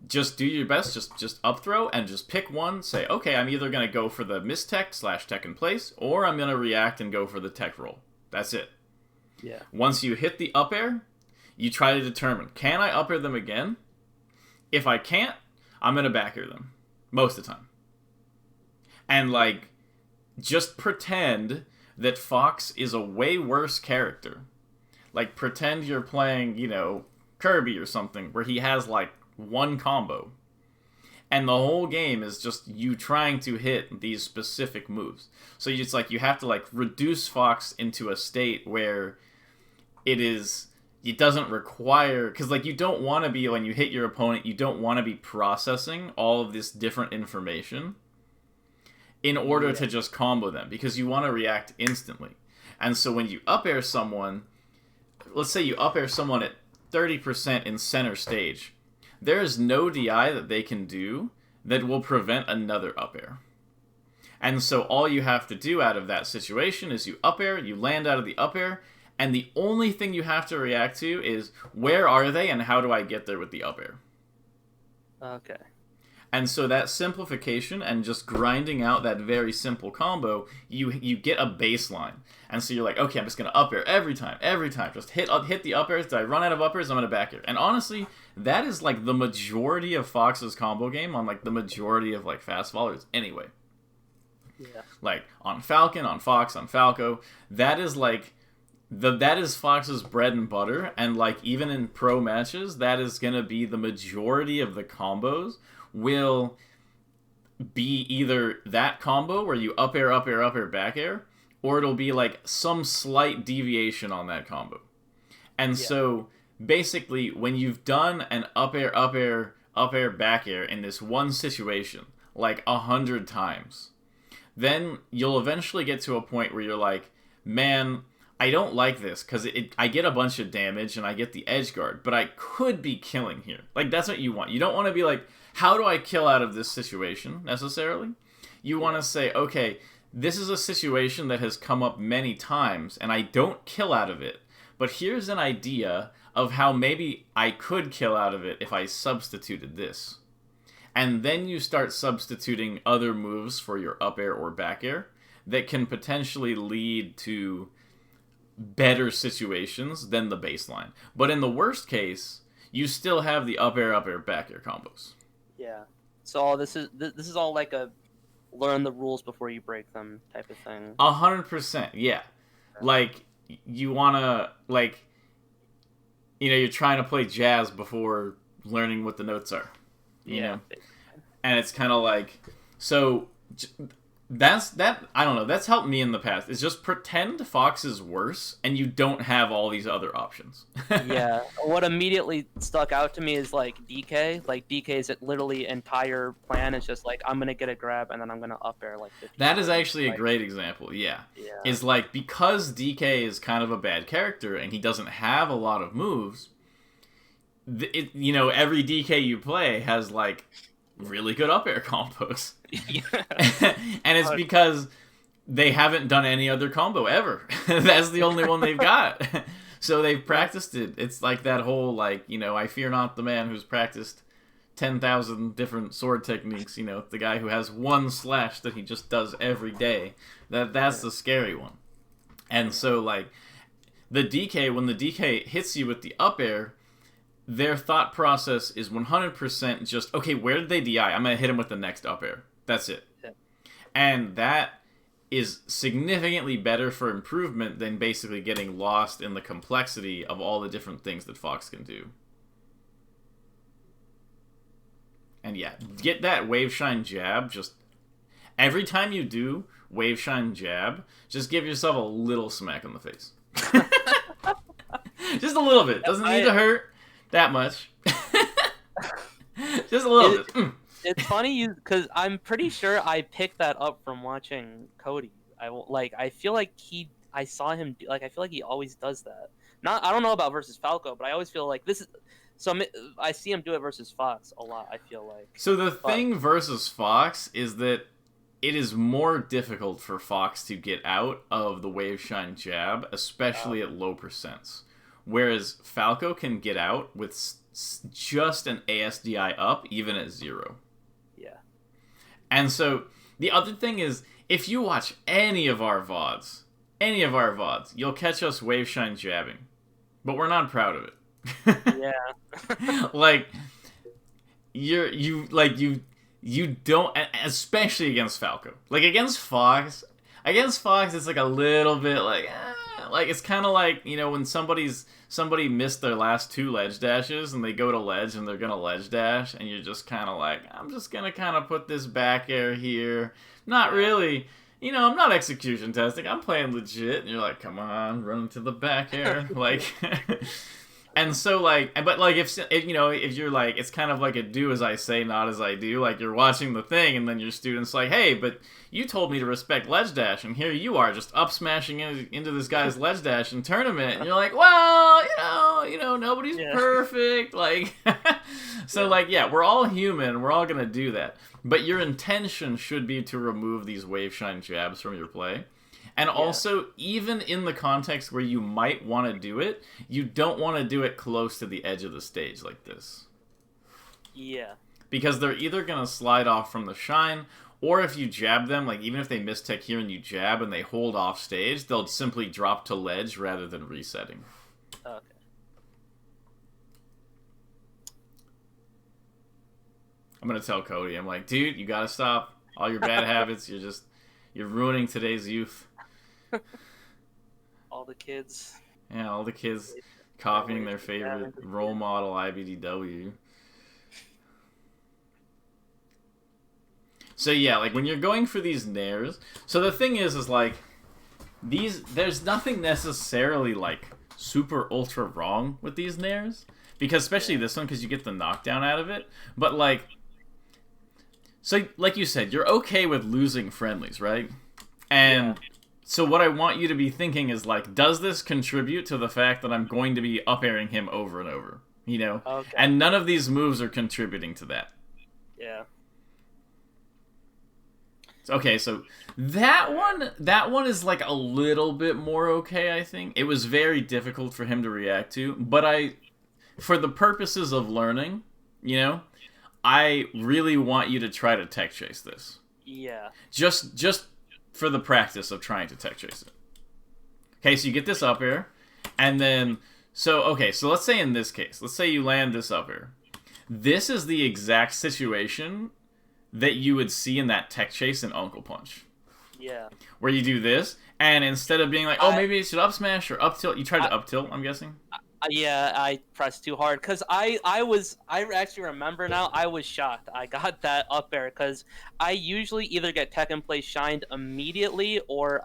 Just do your best. Just up throw and just pick one. Say, okay, I'm either gonna go for the mistech / tech in place, or I'm gonna react and go for the tech roll. That's it. Yeah. Once you hit the up air, you try to determine, can I up air them again? If I can't, I'm gonna back air them most of the time. And like, just pretend that Fox is a way worse character. Like, pretend you're playing, you know, Kirby or something, where he has, like, one combo. And the whole game is just you trying to hit these specific moves. So it's like, you have to, like, reduce Fox into a state where it doesn't require... Because, like, you don't want to be, when you hit your opponent, you don't want to be processing all of this different information in order to just combo them. Because you want to react instantly. And so when you up air someone... Let's say you up air someone at 30% in center stage. There is no DI that they can do that will prevent another up air. And so all you have to do out of that situation is you up air, you land out of the up air, and the only thing you have to react to is, where are they and how do I get there with the up air? Okay. And so that simplification and just grinding out that very simple combo, you get a baseline. And so you're like, okay, I'm just going to up air every time. Just hit the up airs. Did I run out of up airs? I'm going to back air. And honestly, that is like the majority of Fox's combo game on like the majority of like fast followers anyway. Yeah. Like on Falcon, on Fox, on Falco, that is like... that is Fox's bread and butter. And like even in pro matches, that is going to be the majority of the combos will be either that combo where you up air, back air, or it'll be like some slight deviation on that combo. And so basically when you've done an up air, back air in this one situation like 100 times, then you'll eventually get to a point where you're like, man, I don't like this because I get a bunch of damage and I get the edge guard, but I could be killing here. Like, that's what you want. You don't want to be like, how do I kill out of this situation, necessarily? You want to say, okay, this is a situation that has come up many times, and I don't kill out of it, but here's an idea of how maybe I could kill out of it if I substituted this. And then you start substituting other moves for your up air or back air that can potentially lead to better situations than the baseline. But in the worst case, you still have the up air, back air combos. Yeah. So this is all like a learn the rules before you break them type of thing. 100%, yeah. Like, you wanna, like, you know, you're trying to play jazz before learning what the notes are. You know? And it's kind of like, so I don't know, that's helped me in the past. It's just pretend Fox is worse and you don't have all these other options. Yeah. What immediately stuck out to me is like DK. Like DK's literally entire plan is just like, I'm going to get a grab and then I'm going to up air like 50 That is actually like, a great example, yeah. Yeah. Is like, because DK is kind of a bad character and he doesn't have a lot of moves, you know, every DK you play has like really good up air combos. And it's because they haven't done any other combo ever. That's the only one they've got. So they've practiced it. It's like that whole, like, you know, I fear not the man who's practiced 10,000 different sword techniques. You know, the guy who has one slash that he just does every day. That's the scary one. And so, like, the DK, when the DK hits you with the up air, their thought process is 100% just, okay, where did they DI? I'm going to hit him with the next up air. That's it. Yeah. And that is significantly better for improvement than basically getting lost in the complexity of all the different things that Fox can do. And yeah, get that Wave Shine jab. Just every time you do Wave Shine jab, just give yourself a little smack on the face. Just a little bit. Doesn't need to hurt that much. Just a little bit. It's funny because I'm pretty sure I picked that up from watching Cody. I feel like I saw him I feel like he always does that. I don't know about versus Falco, but I always feel like this is. So I see him do it versus Fox a lot. I feel like. So the thing versus Fox is that it is more difficult for Fox to get out of the wave shine jab, especially at low percents. Whereas Falco can get out with just an ASDI up, even at 0. Yeah. And so the other thing is, if you watch any of our VODs, you'll catch us wave shine jabbing, but we're not proud of it. Yeah. Like you don't, especially against Falco. Like against Fox, it's like a little bit like it's kind of like, you know, when somebody missed their last 2 ledge dashes and they go to ledge and they're gonna ledge dash, and you're just kind of like, I'm just gonna kind of put this back air here. Not really. You know, I'm not execution testing. I'm playing legit. And you're like, come on, run to the back air. Like, and so, like, but, like, if you know, if you're, like, it's kind of like a do as I say, not as I do. Like, you're watching the thing, and then your student's like, hey, but you told me to respect ledge dash, and here you are just up smashing into this guy's ledge dash in tournament. And you're like, well, you know, nobody's perfect. Like, so, like, yeah, we're all human. We're all going to do that. But your intention should be to remove these wave shine jabs from your play. And also, even in the context where you might want to do it, you don't want to do it close to the edge of the stage like this. Yeah. Because they're either going to slide off from the shine, or if you jab them, like even if they miss tech here and you jab and they hold off stage, they'll simply drop to ledge rather than resetting. Okay. I'm going to tell Cody, I'm like, dude, you got to stop all your bad habits. You're ruining today's youth. All the kids. Yeah, all the kids copying their favorite role model IBDW. So yeah, like when you're going for these nairs, so the thing is like there's nothing necessarily like super ultra wrong with these nairs, because especially this one, because you get the knockdown out of it. But like, so like you said, you're okay with losing friendlies, right? And so what I want you to be thinking is like, does this contribute to the fact that I'm going to be up airing him over and over? You know? Okay. And none of these moves are contributing to that. Yeah. Okay, so that one is like a little bit more okay, I think. It was very difficult for him to react to, but for the purposes of learning, you know, I really want you to try to tech chase this. Yeah. Just for the practice of trying to tech chase it. Okay, so you get this up air, and then, so let's say in this case, let's say you land this up air. This is the exact situation that you would see in that tech chase in Uncle Punch. Yeah. Where you do this, and instead of being like, oh, maybe it should up smash or up tilt, you tried to up tilt, I'm guessing? Yeah, I pressed too hard, because I actually remember now, I was shocked I got that up air, because I usually either get tech and play shined immediately, or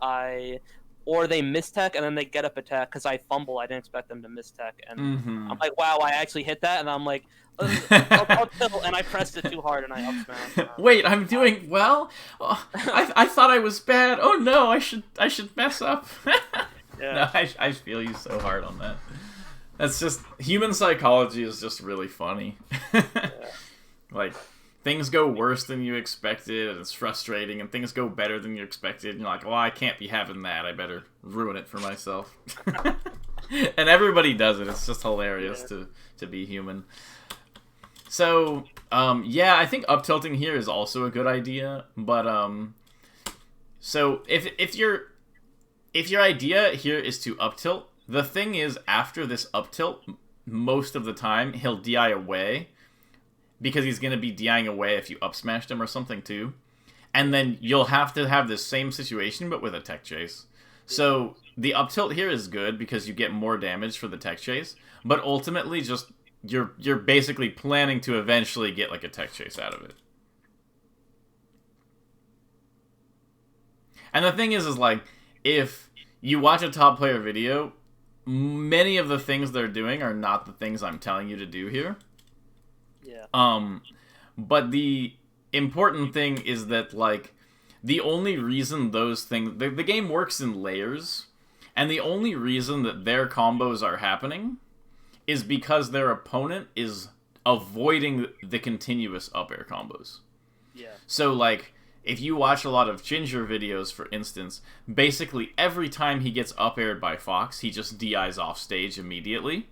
they miss tech and then they get up attack, because I fumble. I didn't expect them to miss tech, and I'm like, wow, I actually hit that, and I'm like, up tilt, and I pressed it too hard and I up smashed. Wait, I'm doing well? Oh, I thought I was bad. Oh no, I should mess up. Yeah. No, I feel you so hard on that. That's just, human psychology is just really funny. Like, things go worse than you expected, and it's frustrating, and things go better than you expected, and you're like, well, I can't be having that. I better ruin it for myself. And everybody does it. It's just hilarious to be human. So, yeah, I think up tilting here is also a good idea, but, so if your idea here is to up tilt, the thing is, after this up tilt, most of the time, he'll DI away, because he's going to be DIing away if you up smashed him or something too. And then you'll have to have this same situation, but with a tech chase. So the up tilt here is good, because you get more damage for the tech chase, but ultimately just, you're basically planning to eventually get like a tech chase out of it. And the thing is like, if you watch a top player video, many of the things they're doing are not the things I'm telling you to do here. Yeah. But the important thing is that, like, the only reason those things... The game works in layers, and the only reason that their combos are happening is because their opponent is avoiding the continuous up air combos. Yeah. So, like, if you watch a lot of Ginger videos, for instance, basically every time he gets up aired by Fox, he just DIs off stage immediately.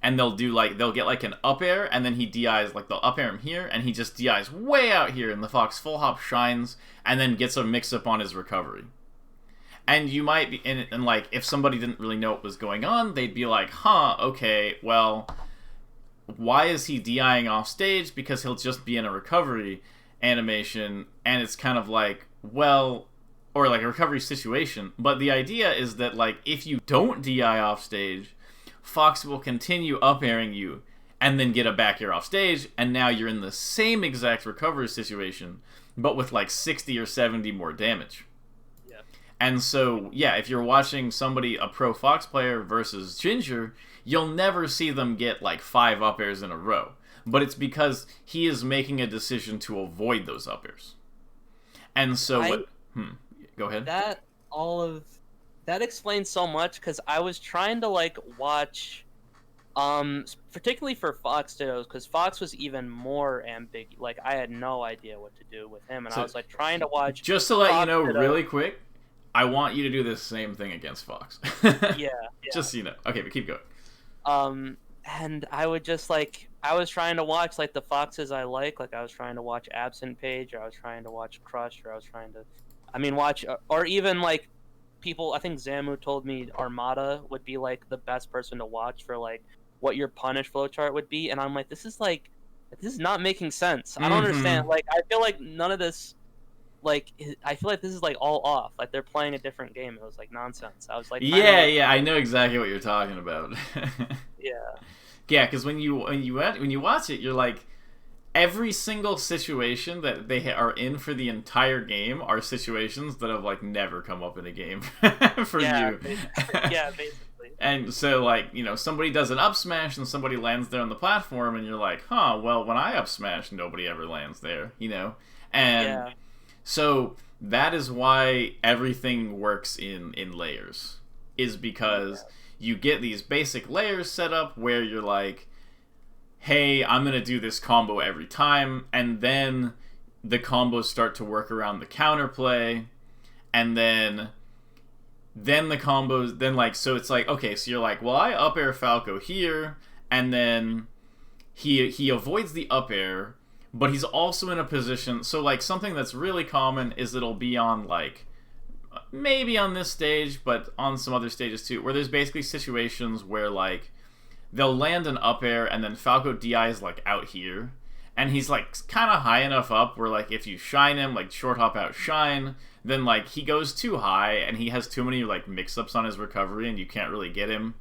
And they'll get like an up air, and then he DIs, like they'll up air him here, and he just DIs way out here, and the Fox full hop shines, and then gets a mix up on his recovery. And you might be, and like, if somebody didn't really know what was going on, they'd be like, huh, okay, well, why is he DIing off stage? Because he'll just be in a recovery animation, and it's kind of like, well, or like a recovery situation. But the idea is that, like, if you don't DI off stage, Fox will continue up airing you and then get a back air off stage, and now you're in the same exact recovery situation, but with like 60 or 70 more damage. Yeah. And so, yeah, if you're watching somebody, a pro Fox player versus Ginger, you'll never see them get like 5 up airs in a row. But it's because he is making a decision to avoid those up airs. And so, go ahead. That explains so much, because I was trying to like watch, particularly for Fox videos, because Fox was even more ambiguous. Like, I had no idea what to do with him, and so, I was like trying to watch. Just to let Fox you know, really quick, I want you to do the same thing against Fox. Yeah. Just so you know. Okay, but keep going. And I would just like, I was trying to watch like the Foxes I like I was trying to watch Absent Page, or I was trying to watch Crush, or I was trying to, watch, or even like. People, I think Zamu told me Armada would be like the best person to watch for like what your punish flowchart would be, and I'm like, this is not making sense. I don't understand. Like, I feel like none of this, like, I feel like this is like all off. Like, they're playing a different game. It was like nonsense. I was like, yeah, I know exactly what you're talking about. Yeah, because when you watch it, you're like, every single situation that they are in for the entire game are situations that have like never come up in a game for you. Yeah, basically. And so, like, somebody does an up smash and somebody lands there on the platform, and you're like, huh, well, when I up smash, nobody ever lands there, And so that is why everything works in layers, is because you get these basic layers set up where you're like, hey, I'm going to do this combo every time, and then the combos start to work around the counterplay, and then the combos, so it's like, okay, so you're like, well, I up air Falco here, and then he avoids the up air, but he's also in a position, so like something that's really common is it'll be on like, maybe on this stage, but on some other stages too, where there's basically situations where like, they'll land an up air, and then Falco DIs like out here, and he's like kind of high enough up where like if you shine him, like short hop out shine, then like he goes too high and he has too many like mix-ups on his recovery and you can't really get him.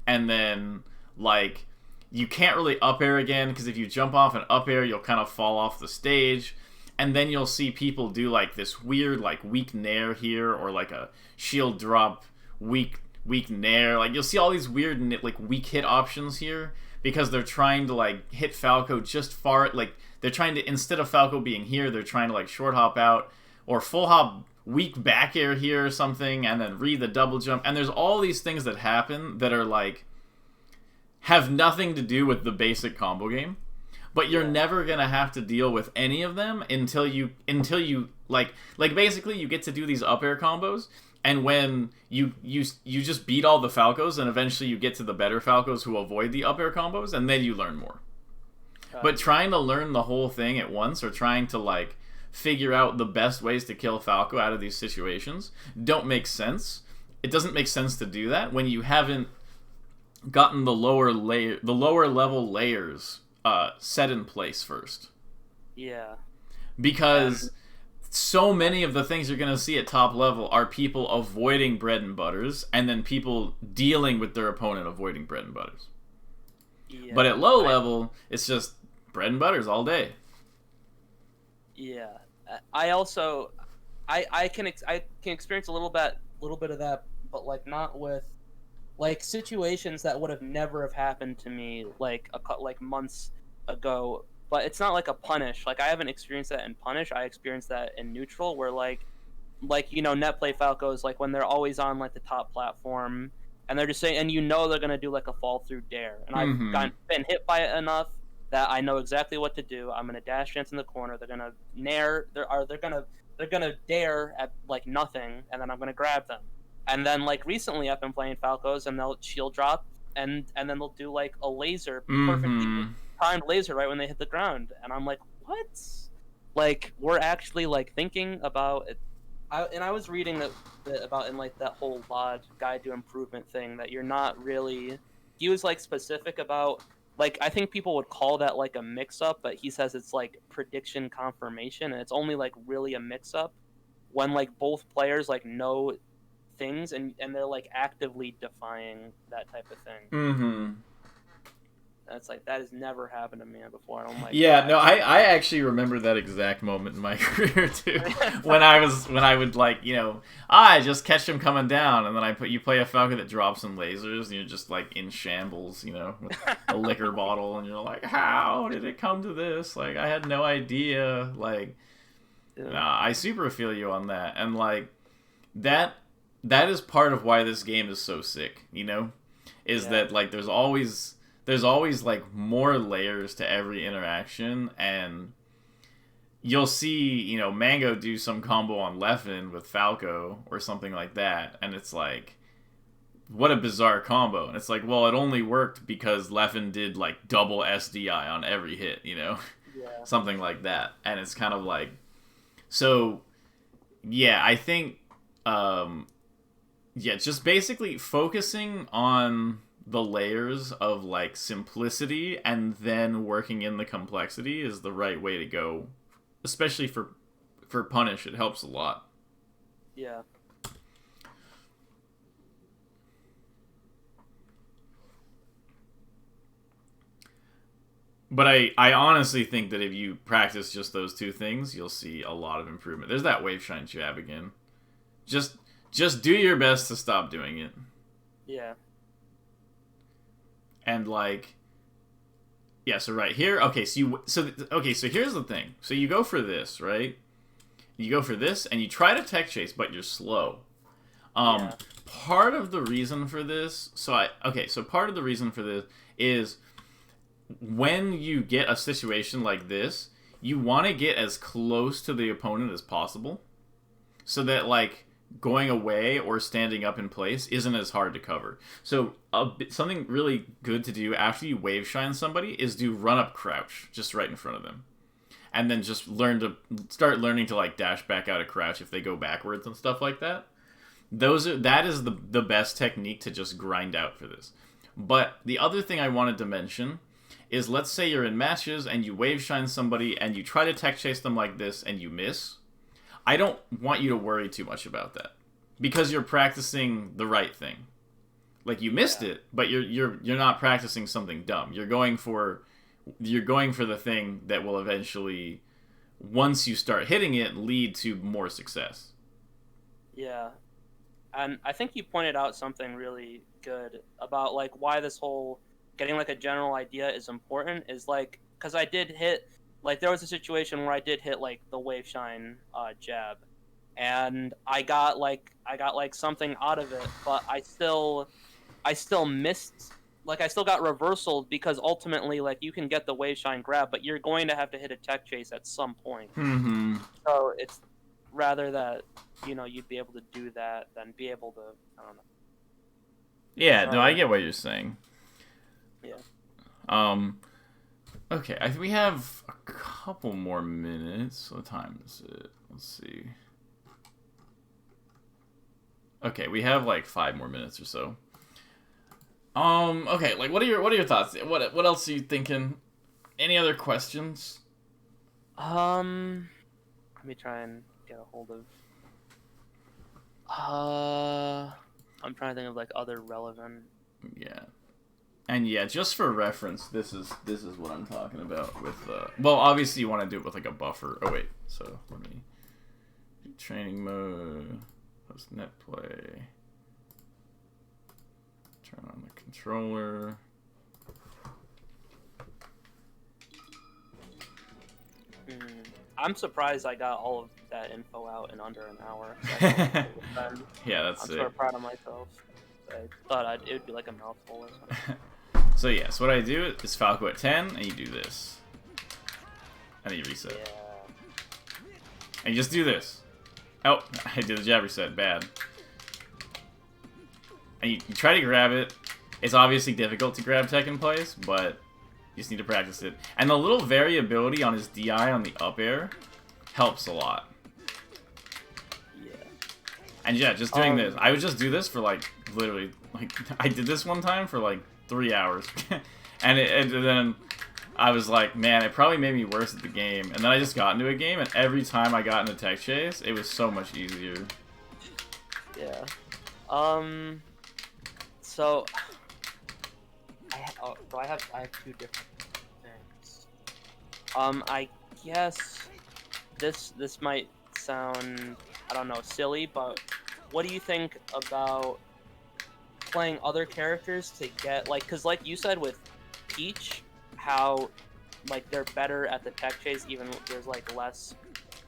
And then like you can't really up air again, because if you jump off an up air, you'll kind of fall off the stage. And then you'll see people do like this weird like weak nair here, or like a shield drop weak nair. Like, you'll see all these weird like weak hit options here, because they're trying to like hit Falco just far, like they're trying to, instead of Falco being here, they're trying to like short hop out or full hop weak back air here or something, and then read the double jump. And there's all these things that happen that are like, have nothing to do with the basic combo game, but you're never gonna have to deal with any of them until you like basically you get to do these up air combos. And when you just beat all the Falcos, and eventually you get to the better Falcos who avoid the up air combos, and then you learn more. But trying to learn the whole thing at once, or trying to like figure out the best ways to kill Falco out of these situations, don't make sense. It doesn't make sense to do that when you haven't gotten the lower level layers set in place first. Yeah. Because so many of the things you're going to see at top level are people avoiding bread and butters, and then people dealing with their opponent avoiding bread and butters. Yeah, but at low level, it's just bread and butters all day. Yeah. I also I can experience a little bit of that, but like not with like situations that would have never have happened to me like months ago. But it's not like a punish. Like, I haven't experienced that in punish. I experienced that in neutral, where like net play Falcos, like when they're always on like the top platform, and they're just saying, and they're gonna do like a fall through dare, and I've been hit by it enough that I know exactly what to do. I'm gonna dash dance in the corner. They're gonna nair. They're gonna dare at like nothing, and then I'm gonna grab them. And then like recently, I've been playing Falcos, and they'll shield drop, and then they'll do like a laser, perfectly timed laser right when they hit the ground, and I'm like, what? Like we're actually like thinking about it. I was reading that about in like that whole LOD guide to improvement thing that you're not really. He was like specific about like I think people would call that like a mix up, but he says it's like prediction confirmation, and it's only like really a mix up when like both players like know things and they're like actively defying that type of thing. Mm-hmm. That's like that has never happened to me before. Oh my Yeah, god. no, I actually remember that exact moment in my career too. when I would like, you know, I just catch him coming down, and then you play a Falcon that drops some lasers, and you're just like in shambles, you know, with a liquor bottle, and you're like, how did it come to this? Like, I had no idea. Like, nah, I super feel you on that, and like that is part of why this game is so sick. You know, is that like there's always like more layers to every interaction, and you'll see, you know, Mango do some combo on Leffen with Falco or something like that, and it's like, what a bizarre combo. And it's like, well, it only worked because Leffen did like double SDI on every hit, you know? Yeah. Something like that. And it's kind of like, so yeah, I think just basically focusing on the layers of like simplicity and then working in the complexity is the right way to go, especially for Punish. It helps a lot. Yeah. But I honestly think that if you practice just those two things, you'll see a lot of improvement. There's that wave shine jab again. Just do your best to stop doing it. Yeah. And like, yeah, so right here, okay, so here's the thing. So you go for this, right? You go for this, and you try to tech chase, but you're slow. Part of the reason for this, part of the reason for this is when you get a situation like this, you want to get as close to the opponent as possible, so that like going away or standing up in place isn't as hard to cover. So something really good to do after you wave shine somebody is do run up crouch just right in front of them, and then just start learning to like dash back out of crouch if they go backwards and stuff like that. That is the best technique to just grind out for this. But the other thing I wanted to mention is, let's say you're in matches and you wave shine somebody and you try to tech chase them like this and you miss. I don't want you to worry too much about that, because you're practicing the right thing. Like, you missed it, but you're not practicing something dumb. You're going for the thing that will eventually, once you start hitting it, lead to more success. Yeah. And I think you pointed out something really good about like why this whole getting like a general idea is important, is like, because I did hit, like, there was a situation where I did hit like the wave shine jab, and I got like something out of it, but I still missed, like I still got reversaled, because ultimately like you can get the wave shine grab, but you're going to have to hit a tech chase at some point. Mm-hmm. So it's rather that, you know, you'd be able to do that than be able to, I don't know. Yeah, no, I get what you're saying. Yeah. Okay, we have a couple more minutes. What time is it? Let's see. Okay, we have like 5 more minutes or so. Okay, like what are your thoughts? What else are you thinking? Any other questions? Let me try and get a hold of. I'm trying to think of like other relevant. Yeah. And yeah, just for reference, this is what I'm talking about with well, obviously you want to do it with like a buffer. Oh wait, so let me do training mode, host net play, turn on the controller. I'm surprised I got all of that info out in under an hour. Yeah, that's I'm it. sort of proud of myself. I thought it would be like a mouthful or something. So yes, what I do is Falco at 10, and you do this. And then you reset. Yeah. And you just do this. Oh, I did the jab reset. Bad. And you try to grab it. It's obviously difficult to grab tech in place, but you just need to practice it. And the little variability on his DI on the up air helps a lot. Yeah. And yeah, just doing this. I would just do this for like, literally, like, I did this one time for like 3 hours. and then I was like, man, it probably made me worse at the game. And then I just got into a game, and every time I got into tech chase, it was so much easier. Yeah. So I have two different things. I guess this might sound, I don't know, silly, but what do you think about playing other characters to get, like, because like you said with Peach, how like they're better at the tech chase, even there's like less.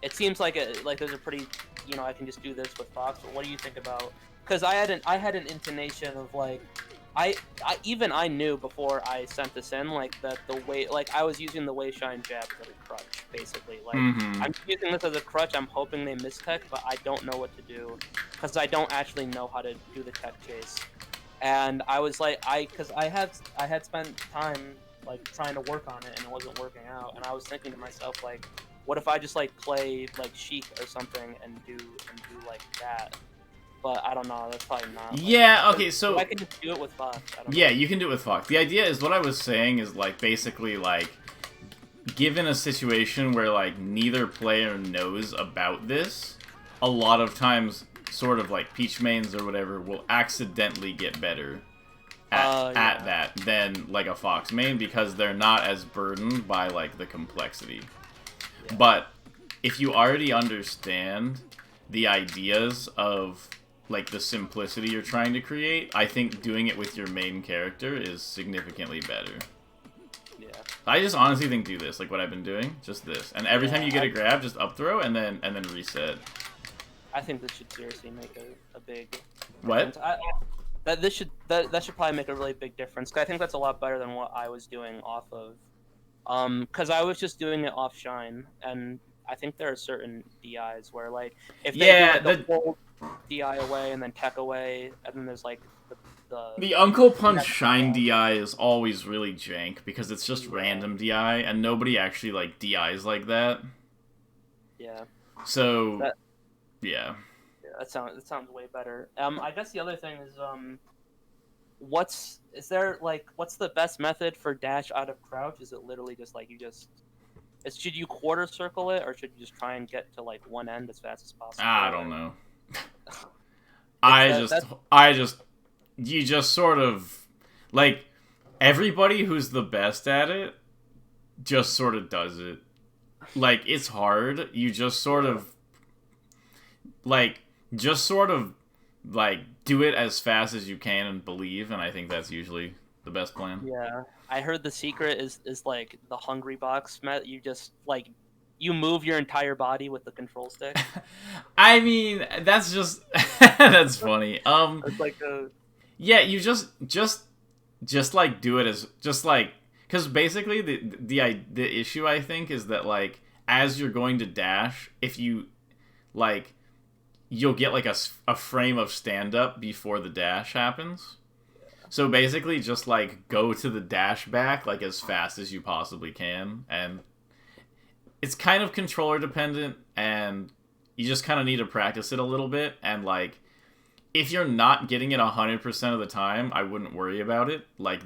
It seems like there's a pretty, you know, I can just do this with Fox. But what do you think about? Because I had an intonation of like, I knew before I sent this in, like, that the way, like, I was using the way shine jab as a crutch, basically. Like, I'm using this as a crutch. I'm hoping they miss tech, but I don't know what to do because I don't actually know how to do the tech chase. And I was like, because I had spent time like trying to work on it and it wasn't working out. And I was thinking to myself, like, what if I just like play like Sheik or something and do like that? But I don't know. That's probably not. Like, yeah. Okay. So I can just do it with Fox. Yeah, you can do it with Fox. The idea is, what I was saying is, like, basically, like, given a situation where, like, neither player knows about this, a lot of times, sort of like Peach mains or whatever will accidentally get better at that than like a Fox main, because they're not as burdened by like the complexity. Yeah. But if you already understand the ideas of like the simplicity you're trying to create, I think doing it with your main character is significantly better. Yeah. I just honestly think do this, like what I've been doing, just this. And every time you get a grab, just up throw and then reset. I think this should seriously make a big what? That should probably make a really big difference. 'Cause I think that's a lot better than what I was doing off of. Because I was just doing it off Shine, and I think there are certain DIs where like if they do like the whole DI away and then tech away, and then there's like the Uncle Punch Shine DI is always really jank because it's just random DI and nobody actually like DIs like that. Yeah. So yeah, that sounds way better. I guess the other thing is what's the best method for dash out of crouch? Is it literally just like should you quarter circle it, or should you just try and get to like one end as fast as possible? I don't know. You just sort of like everybody who's the best at it just sort of does it. Like it's hard. You just sort of do it as fast as you can and believe, and I think that's usually the best plan. Yeah, I heard the secret is like the hungry box met. You just like you move your entire body with the control stick. I mean, that's just that's funny. It's like yeah, you just like do it as just like, because basically the issue I think is that like as you're going to dash, if you like, you'll get like a frame of stand up before the dash happens. So basically just like go to the dash back like as fast as you possibly can, and it's kind of controller dependent and you just kind of need to practice it a little bit. And like if you're not getting it 100% of the time, I wouldn't worry about it. Like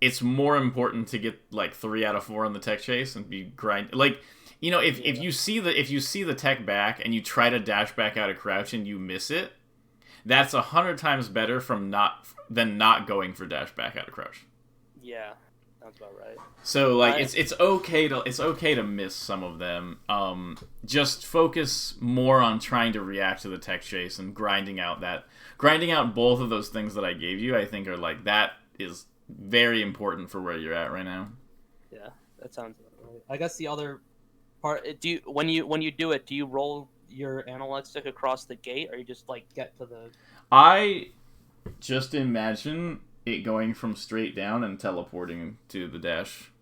it's more important to get like 3 out of 4 on the tech chase and be grind. Like, you know, if you see the tech back and you try to dash back out of crouch and you miss it, that's 100 times better than not going for dash back out of crouch. Yeah, sounds about right. So like it's okay to miss some of them. Just focus more on trying to react to the tech chase and grinding out both of those things that I gave you. I think are like, that is very important for where you're at right now. Yeah, that sounds about right. I guess the other part, when you do it, do you roll your analog stick across the gate, or you just like get to the? I just imagine it going from straight down and teleporting to the dash.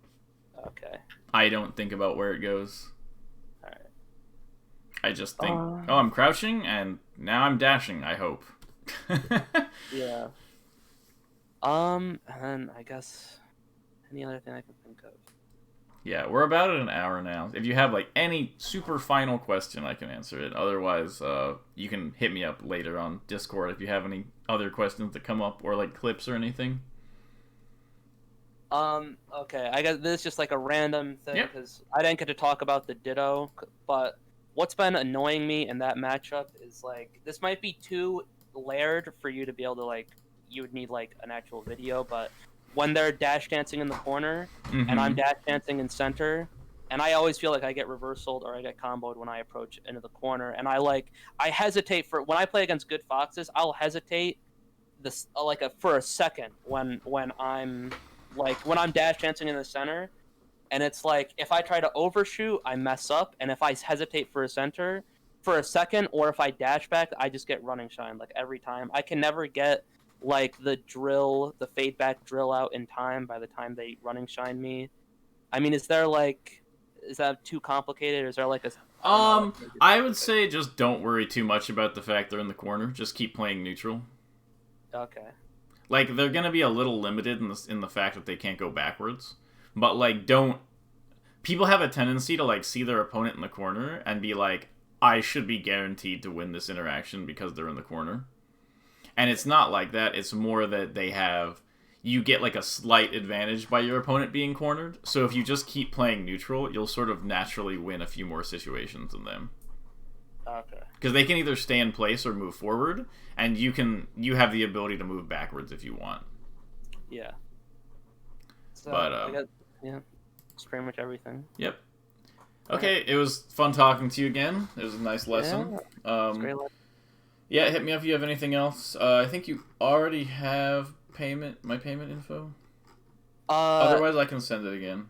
Okay. I don't think about where it goes. Alright. I just think, oh, I'm crouching, and now I'm dashing, I hope. Yeah. And I guess any other thing I can think of. Yeah, we're about at an hour now. If you have, like, any super final question, I can answer it. Otherwise, you can hit me up later on Discord if you have any other questions that come up, or, like, clips or anything. Okay, I guess this is just like a random thing, Yep. because I didn't get to talk about the Ditto, but what's been annoying me in that matchup is, like, this might be too layered for you to be able to, like, you would need, like, an actual video, but when they're dash dancing in the corner, and I'm dash dancing in center, and I always feel like I get reversaled or I get comboed when I approach into the corner, and I hesitate for, when I play against good foxes, I'll hesitate this, for a second when I'm dash dancing in the center, and it's like, if I try to overshoot, I mess up, and if I hesitate for a second, or if I dash back, I just get running shine, like, every time. I can never get, like, the fade back drill out in time by the time they running shine me. I mean, is that too complicated, or is there, like, I would say just don't worry too much about the fact they're in the corner. Just keep playing neutral. Okay. Like, they're gonna be a little limited in the fact that they can't go backwards. But, like, don't... People have a tendency to, like, see their opponent in the corner and be like, I should be guaranteed to win this interaction because they're in the corner. And it's not like that. It's more that they have... You get, like, a slight advantage by your opponent being cornered. So if you just keep playing neutral, you'll sort of naturally win a few more situations than them. Okay. Because they can either stay in place or move forward, and you have the ability to move backwards if you want. Yeah. So, But, yeah, it's pretty much everything. Yep. Okay, it was fun talking to you again. It was a nice lesson. Yeah, it's great lesson. Yeah, hit me up if you have anything else. I think you already have my payment info. Otherwise, I can send it again.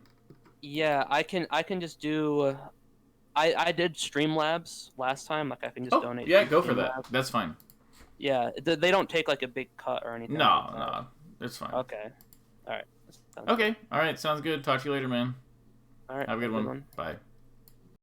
Yeah, I can just do. I did Streamlabs last time. Like, I can just donate. Yeah, go for that. That's fine. Yeah, they don't take, like, a big cut or anything. No, it's fine. Okay. All right. Okay. All right. Sounds good. Talk to you later, man. All right. Have a good one. Bye.